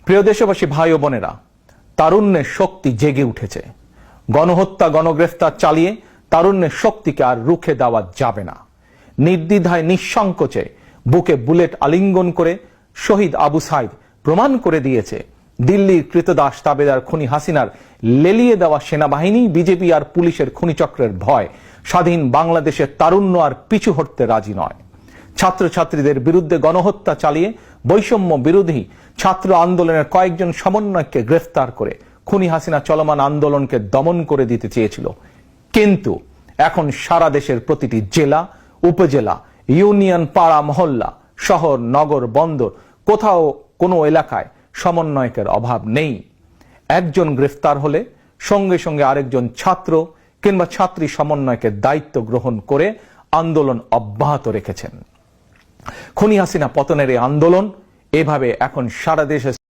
প্রিয় দেশবাসী, ভাই ও বোনেরা, তারুণ্যের শক্তি জেগে উঠেছে। গণহত্যা, গণগ্রেফতার চালিয়ে তারুণ্যের শক্তিকে আর রুখে দেওয়া যাবে না। নির্দ্বিধায়, নিঃসংকোচে বুকে বুলেট আলিঙ্গন করে শহীদ আবু সাইদ প্রমাণ করে দিয়েছে দিল্লির কৃতদাস তাবেদার খুনি হাসিনার লেলিয়ে দেওয়া সেনাবাহিনী, বিজেপি আর পুলিশের খুনিচক্রের ভয় স্বাধীন বাংলাদেশের তারুণ্য আর পিছু হটতে রাজি নয়। ছাত্রছাত্রীদের বিরুদ্ধে গণহত্যা চালিয়ে বৈষম্য বিরোধী ছাত্র আন্দোলনের কয়েকজন সমন্বয়ককে গ্রেফতার করে খুনি হাসিনা চলমান আন্দোলনকে দমন করে দিতে চেয়েছিল। কিন্তু এখন সারা দেশের প্রতিটি জেলা, উপজেলা, ইউনিয়ন, পাড়া, মহল্লা, শহর, নগর, বন্দর, কোথাও কোনো এলাকায় সমন্বয়কের অভাব নেই। একজন গ্রেফতার হলে সঙ্গে সঙ্গে আরেকজন ছাত্র কিংবা ছাত্রী সমন্বয়কের দায়িত্ব গ্রহণ করে আন্দোলন অব্যাহত রেখেছেন। খুনি হাসিনা পতনের এই আন্দোলন এভাবে এখন সারা দেশে